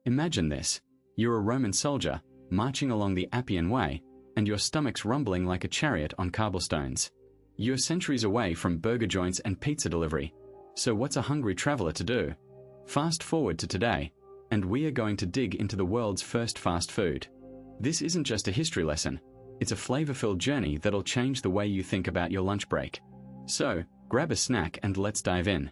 Imagine this. You're a Roman soldier, marching along the Appian Way, and your stomach's rumbling like a chariot on cobblestones. You're centuries away from burger joints and pizza delivery. So what's a hungry traveler to do? Fast forward to today, and we are going to dig into the world's first fast food. This isn't just a history lesson. It's a flavor-filled journey that'll change the way you think about your lunch break. So, grab a snack and let's dive in.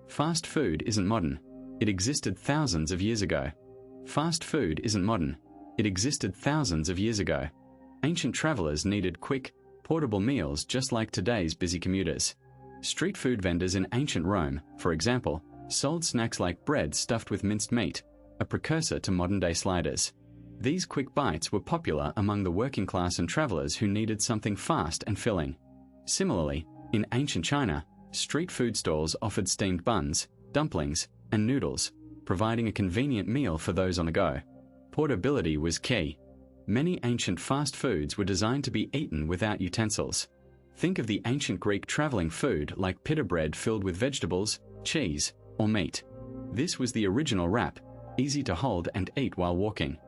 Fast food isn't modern. It existed thousands of years ago. Fast food isn't modern. It existed thousands of years ago. Ancient travelers needed quick, portable meals just like today's busy commuters. Street food vendors in ancient Rome, for example, sold snacks like bread stuffed with minced meat, a precursor to modern-day sliders. These quick bites were popular among the working class and travelers who needed something fast and filling. Similarly, in ancient China, street food stalls offered steamed buns, dumplings, and noodles, providing a convenient meal for those on the go. Portability was key. Many ancient fast foods were designed to be eaten without utensils. Think of the ancient Greek traveling food like pita bread filled with vegetables, cheese, or meat. This was the original wrap, easy to hold and eat while walking.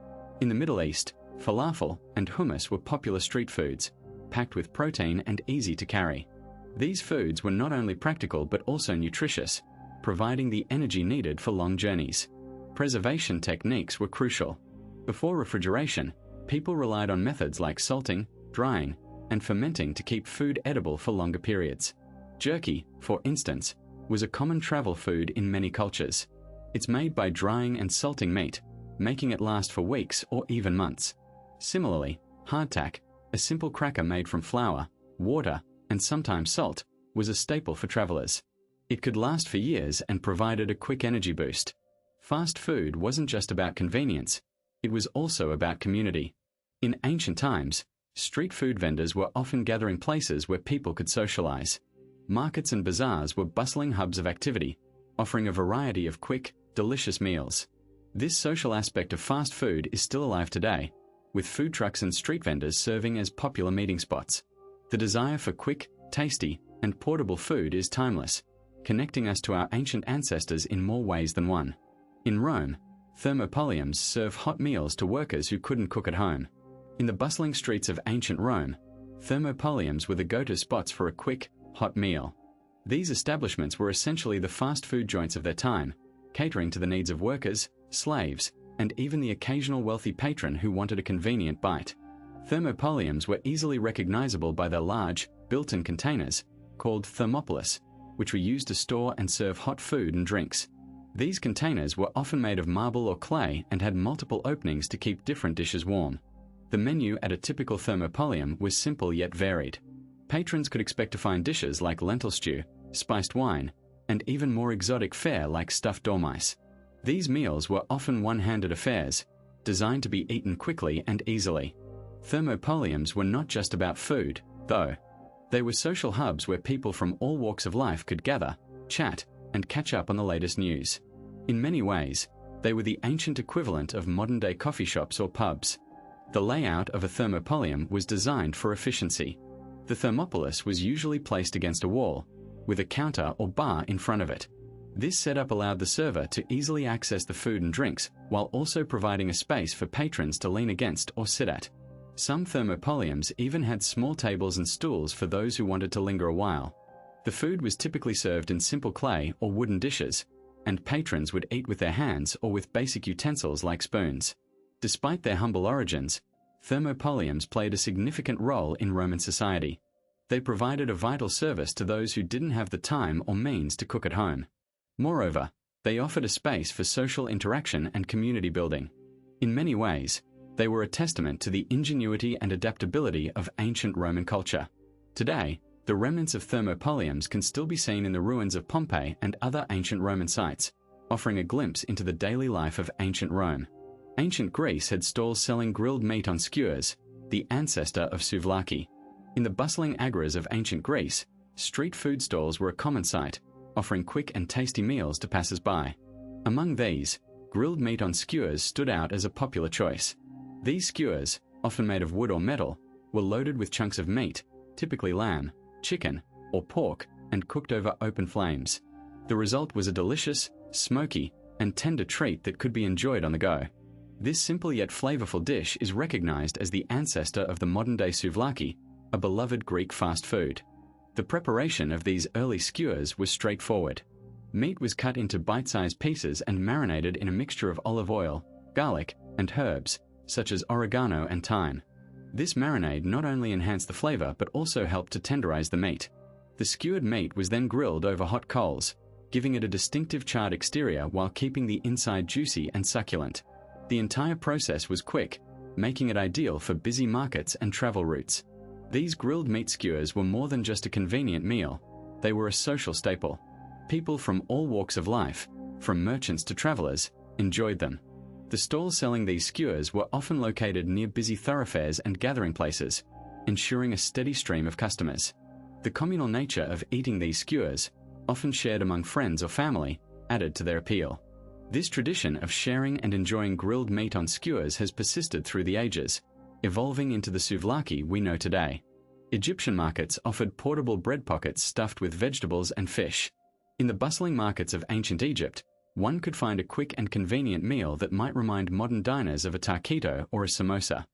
In the Middle East, falafel and hummus were popular street foods, packed with protein and easy to carry. These foods were not only practical but also nutritious, providing the energy needed for long journeys. Preservation techniques were crucial. Before refrigeration, people relied on methods like salting, drying, and fermenting to keep food edible for longer periods. Jerky, for instance, was a common travel food in many cultures. It's made by drying and salting meat, making it last for weeks or even months. Similarly, hardtack, a simple cracker made from flour, water, and sometimes salt, was a staple for travelers. It could last for years and provided a quick energy boost. Fast food wasn't just about convenience, it was also about community. In ancient times, street food vendors were often gathering places where people could socialize. Markets and bazaars were bustling hubs of activity, offering a variety of quick, delicious meals. This social aspect of fast food is still alive today, with food trucks and street vendors serving as popular meeting spots. The desire for quick, tasty, and portable food is timeless, connecting us to our ancient ancestors in more ways than one. In Rome, thermopoliums serve hot meals to workers who couldn't cook at home. In the bustling streets of ancient Rome, thermopoliums were the go-to spots for a quick, hot meal. These establishments were essentially the fast food joints of their time, catering to the needs of workers, slaves, and even the occasional wealthy patron who wanted a convenient bite. Thermopoliums were easily recognizable by their large, built-in containers, called thermopolis, which were used to store and serve hot food and drinks. These containers were often made of marble or clay and had multiple openings to keep different dishes warm. The menu at a typical thermopolium was simple yet varied. Patrons could expect to find dishes like lentil stew, spiced wine, and even more exotic fare like stuffed dormice. These meals were often one-handed affairs, designed to be eaten quickly and easily. Thermopoliums were not just about food, though. They were social hubs where people from all walks of life could gather, chat, and catch up on the latest news. In many ways, they were the ancient equivalent of modern-day coffee shops or pubs. The layout of a thermopolium was designed for efficiency. The thermopolis was usually placed against a wall, with a counter or bar in front of it. This setup allowed the server to easily access the food and drinks while also providing a space for patrons to lean against or sit at. Some thermopoliums even had small tables and stools for those who wanted to linger a while. The food was typically served in simple clay or wooden dishes, and patrons would eat with their hands or with basic utensils like spoons. Despite their humble origins, thermopoliums played a significant role in Roman society. They provided a vital service to those who didn't have the time or means to cook at home. Moreover, they offered a space for social interaction and community building. In many ways, they were a testament to the ingenuity and adaptability of ancient Roman culture. Today, the remnants of thermopoliums can still be seen in the ruins of Pompeii and other ancient Roman sites, offering a glimpse into the daily life of ancient Rome. Ancient Greece had stalls selling grilled meat on skewers, the ancestor of souvlaki. In the bustling agoras of ancient Greece, street food stalls were a common sight, offering quick and tasty meals to passers-by. Among these, grilled meat on skewers stood out as a popular choice. These skewers, often made of wood or metal, were loaded with chunks of meat, typically lamb, chicken, or pork, and cooked over open flames. The result was a delicious, smoky, and tender treat that could be enjoyed on the go. This simple yet flavorful dish is recognized as the ancestor of the modern-day souvlaki, a beloved Greek fast food. The preparation of these early skewers was straightforward. Meat was cut into bite-sized pieces and marinated in a mixture of olive oil, garlic, and herbs, such as oregano and thyme. This marinade not only enhanced the flavor but also helped to tenderize the meat. The skewered meat was then grilled over hot coals, giving it a distinctive charred exterior while keeping the inside juicy and succulent. The entire process was quick, making it ideal for busy markets and travel routes. These grilled meat skewers were more than just a convenient meal. They were a social staple. People from all walks of life, from merchants to travelers, enjoyed them. The stalls selling these skewers were often located near busy thoroughfares and gathering places, ensuring a steady stream of customers. The communal nature of eating these skewers, often shared among friends or family, added to their appeal. This tradition of sharing and enjoying grilled meat on skewers has persisted through the ages, evolving into the souvlaki we know today. Egyptian markets offered portable bread pockets stuffed with vegetables and fish. In the bustling markets of ancient Egypt, one could find a quick and convenient meal that might remind modern diners of a taquito or a samosa.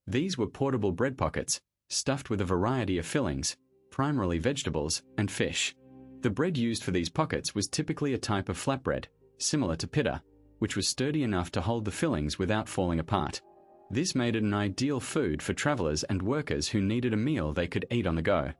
These were portable bread pockets, stuffed with a variety of fillings, primarily vegetables and fish. The bread used for these pockets was typically a type of flatbread, similar to pita, which was sturdy enough to hold the fillings without falling apart. This made it an ideal food for travelers and workers who needed a meal they could eat on the go.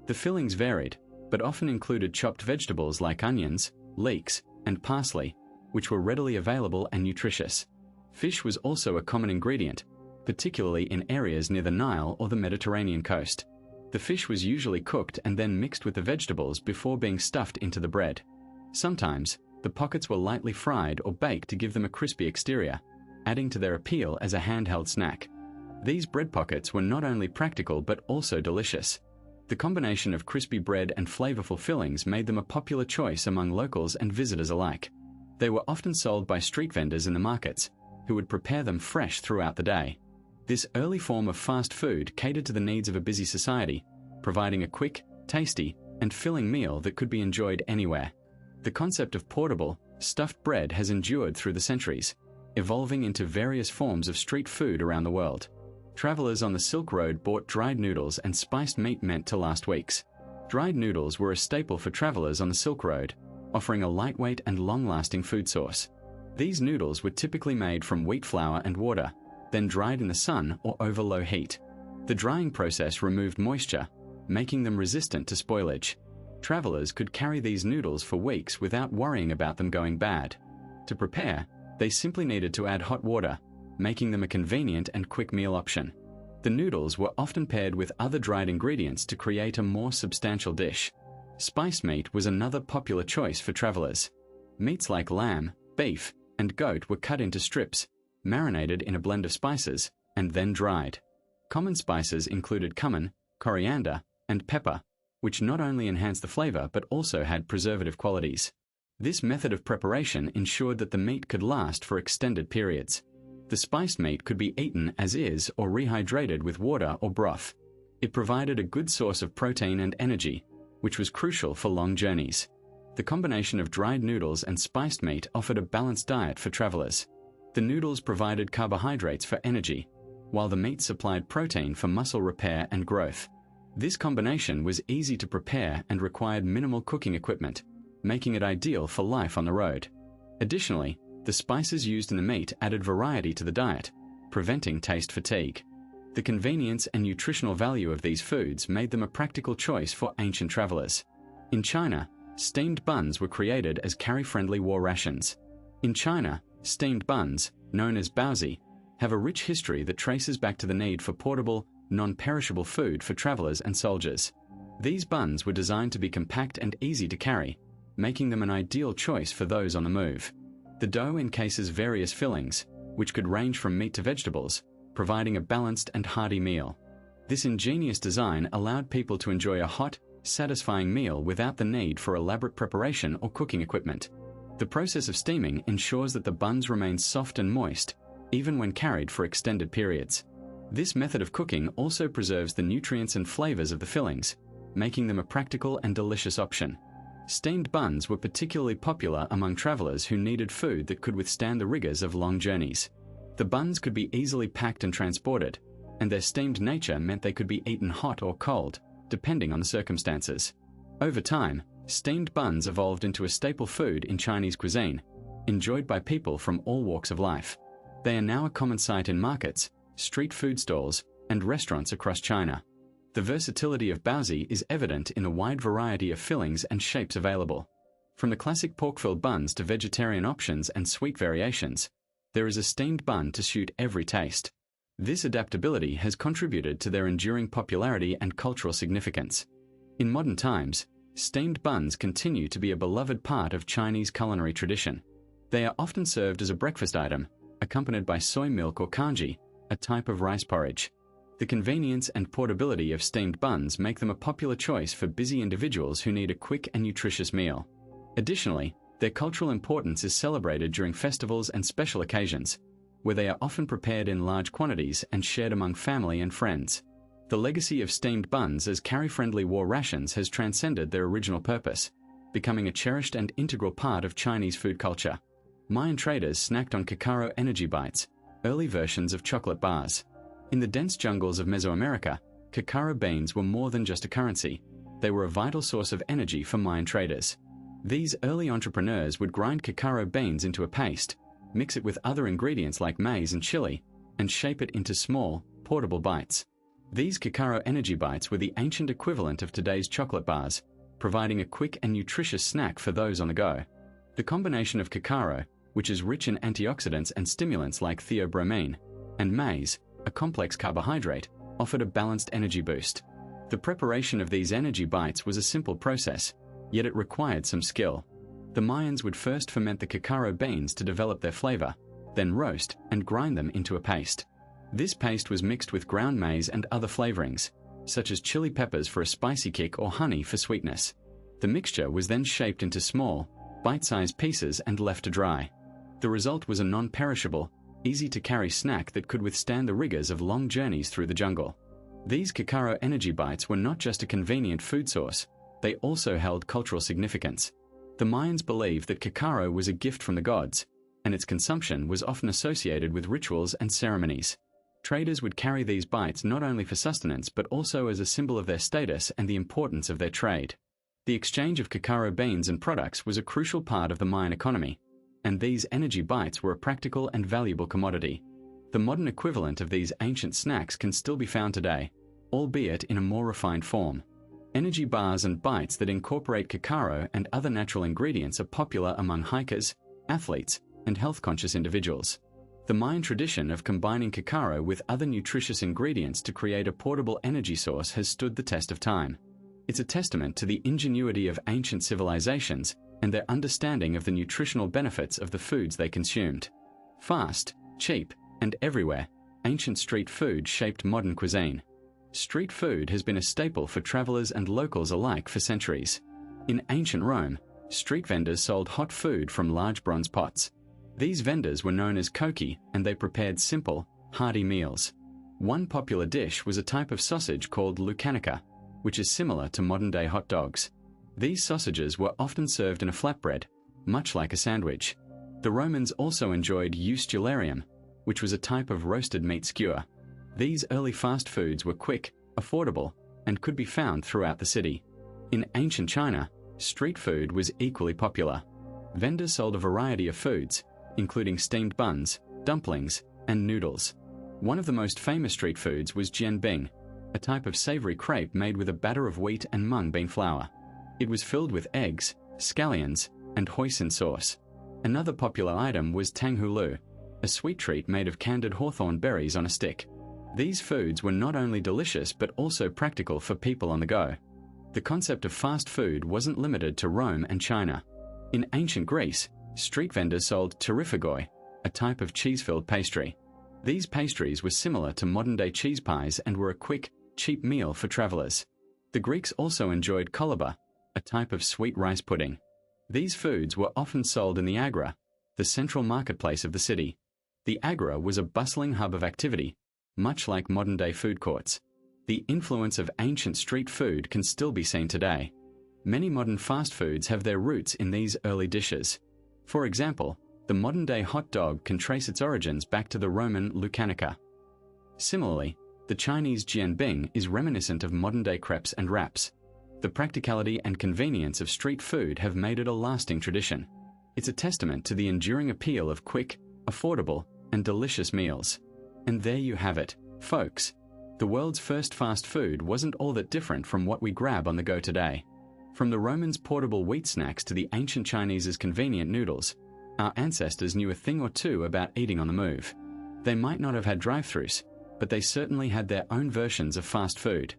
The fillings varied, but often included chopped vegetables like onions, leeks, and parsley, which were readily available and nutritious. Fish was also a common ingredient, particularly in areas near the Nile or the Mediterranean coast. The fish was usually cooked and then mixed with the vegetables before being stuffed into the bread. Sometimes, the pockets were lightly fried or baked to give them a crispy exterior, adding to their appeal as a handheld snack. These bread pockets were not only practical but also delicious. The combination of crispy bread and flavorful fillings made them a popular choice among locals and visitors alike. They were often sold by street vendors in the markets, who would prepare them fresh throughout the day. This early form of fast food catered to the needs of a busy society, providing a quick, tasty, and filling meal that could be enjoyed anywhere. The concept of portable, stuffed bread has endured through the centuries, evolving into various forms of street food around the world. Travelers on the Silk Road bought dried noodles and spiced meat meant to last weeks. Dried noodles were a staple for travelers on the Silk Road, offering a lightweight and long-lasting food source. These noodles were typically made from wheat flour and water, then dried in the sun or over low heat. The drying process removed moisture, making them resistant to spoilage. Travelers could carry these noodles for weeks without worrying about them going bad. To prepare, they simply needed to add hot water, making them a convenient and quick meal option. The noodles were often paired with other dried ingredients to create a more substantial dish. Spiced meat was another popular choice for travelers. Meats like lamb, beef, and goat were cut into strips, marinated in a blend of spices, and then dried. Common spices included cumin, coriander, and pepper, which not only enhanced the flavor but also had preservative qualities. This method of preparation ensured that the meat could last for extended periods. The spiced meat could be eaten as is or rehydrated with water or broth. It provided a good source of protein and energy, which was crucial for long journeys. The combination of dried noodles and spiced meat offered a balanced diet for travelers. The noodles provided carbohydrates for energy, while the meat supplied protein for muscle repair and growth. This combination was easy to prepare and required minimal cooking equipment, making it ideal for life on the road. Additionally, the spices used in the meat added variety to the diet, preventing taste fatigue. The convenience and nutritional value of these foods made them a practical choice for ancient travelers. In China, steamed buns were created as carry-friendly war rations. In China, steamed buns, known as baozi, have a rich history that traces back to the need for portable, non-perishable food for travelers and soldiers. These buns were designed to be compact and easy to carry, making them an ideal choice for those on the move. The dough encases various fillings, which could range from meat to vegetables, providing a balanced and hearty meal. This ingenious design allowed people to enjoy a hot, satisfying meal without the need for elaborate preparation or cooking equipment. The process of steaming ensures that the buns remain soft and moist, even when carried for extended periods. This method of cooking also preserves the nutrients and flavors of the fillings, making them a practical and delicious option. Steamed buns were particularly popular among travelers who needed food that could withstand the rigors of long journeys. The buns could be easily packed and transported, and their steamed nature meant they could be eaten hot or cold, depending on the circumstances. Over time, steamed buns evolved into a staple food in Chinese cuisine, enjoyed by people from all walks of life. They are now a common sight in markets, street food stalls, and restaurants across China. The versatility of baozi is evident in the wide variety of fillings and shapes available. From the classic pork-filled buns to vegetarian options and sweet variations, there is a steamed bun to suit every taste. This adaptability has contributed to their enduring popularity and cultural significance. In modern times, steamed buns continue to be a beloved part of Chinese culinary tradition. They are often served as a breakfast item, accompanied by soy milk or congee, a type of rice porridge. The convenience and portability of steamed buns make them a popular choice for busy individuals who need a quick and nutritious meal. Additionally, their cultural importance is celebrated during festivals and special occasions, where they are often prepared in large quantities and shared among family and friends. The legacy of steamed buns as carry-friendly war rations has transcended their original purpose, becoming a cherished and integral part of Chinese food culture. Mayan traders snacked on cacao energy bites, early versions of chocolate bars. In the dense jungles of Mesoamerica, cacao beans were more than just a currency. They were a vital source of energy for Mayan traders. These early entrepreneurs would grind cacao beans into a paste, mix it with other ingredients like maize and chili, and shape it into small, portable bites. These cacao energy bites were the ancient equivalent of today's chocolate bars, providing a quick and nutritious snack for those on the go. The combination of cacao, which is rich in antioxidants and stimulants like theobromine, and maize, a complex carbohydrate, offered a balanced energy boost. The preparation of these energy bites was a simple process, yet it required some skill. The Mayans would first ferment the cacao beans to develop their flavor, then roast and grind them into a paste. This paste was mixed with ground maize and other flavorings, such as chili peppers for a spicy kick or honey for sweetness. The mixture was then shaped into small, bite-sized pieces and left to dry. The result was a non-perishable, easy-to-carry snack that could withstand the rigors of long journeys through the jungle. These cacao energy bites were not just a convenient food source, they also held cultural significance. The Mayans believed that cacao was a gift from the gods, and its consumption was often associated with rituals and ceremonies. Traders would carry these bites not only for sustenance but also as a symbol of their status and the importance of their trade. The exchange of cacao beans and products was a crucial part of the Mayan economy, and these energy bites were a practical and valuable commodity. The modern equivalent of these ancient snacks can still be found today, albeit in a more refined form. Energy bars and bites that incorporate cacao and other natural ingredients are popular among hikers, athletes, and health-conscious individuals. The Mayan tradition of combining cacao with other nutritious ingredients to create a portable energy source has stood the test of time. It's a testament to the ingenuity of ancient civilizations and their understanding of the nutritional benefits of the foods they consumed. Fast, cheap, and everywhere, ancient street food shaped modern cuisine. Street food has been a staple for travelers and locals alike for centuries. In ancient Rome, street vendors sold hot food from large bronze pots. These vendors were known as koki, and they prepared simple, hearty meals. One popular dish was a type of sausage called lucanica, which is similar to modern-day hot dogs. These sausages were often served in a flatbread, much like a sandwich. The Romans also enjoyed ustularium, which was a type of roasted meat skewer. These early fast foods were quick, affordable, and could be found throughout the city. In ancient China, street food was equally popular. Vendors sold a variety of foods, including steamed buns, dumplings, and noodles. One of the most famous street foods was jianbing, a type of savory crepe made with a batter of wheat and mung bean flour. It was filled with eggs, scallions, and hoisin sauce. Another popular item was tanghulu, a sweet treat made of candied hawthorn berries on a stick. These foods were not only delicious but also practical for people on the go. The concept of fast food wasn't limited to Rome and China. In ancient Greece, street vendors sold pterifagoi, a type of cheese-filled pastry. These pastries were similar to modern-day cheese pies and were a quick, cheap meal for travelers. The Greeks also enjoyed koloba, a type of sweet rice pudding. These foods were often sold in the agora, the central marketplace of the city. The agora was a bustling hub of activity, much like modern-day food courts. The influence of ancient street food can still be seen today. Many modern fast foods have their roots in these early dishes. For example, the modern-day hot dog can trace its origins back to the Roman lucanica. Similarly, the Chinese jianbing is reminiscent of modern-day crepes and wraps. The practicality and convenience of street food have made it a lasting tradition. It's a testament to the enduring appeal of quick, affordable, and delicious meals. And there you have it, folks. The world's first fast food wasn't all that different from what we grab on the go today. From the Romans' portable wheat snacks to the ancient Chinese's convenient noodles, our ancestors knew a thing or two about eating on the move. They might not have had drive-thrus, but they certainly had their own versions of fast food.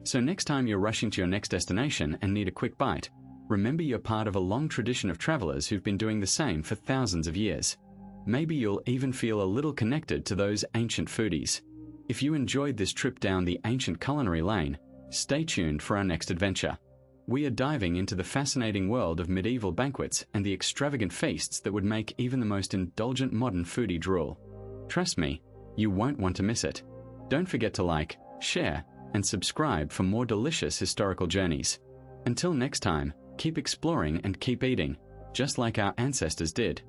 So next time you're rushing to your next destination and need a quick bite, remember you're part of a long tradition of travelers who've been doing the same for thousands of years. Maybe you'll even feel a little connected to those ancient foodies. If you enjoyed this trip down the ancient culinary lane, stay tuned for our next adventure. We are diving into the fascinating world of medieval banquets and the extravagant feasts that would make even the most indulgent modern foodie drool. Trust me, you won't want to miss it. Don't forget to like, share, and subscribe for more delicious historical journeys. Until next time, keep exploring and keep eating, just like our ancestors did.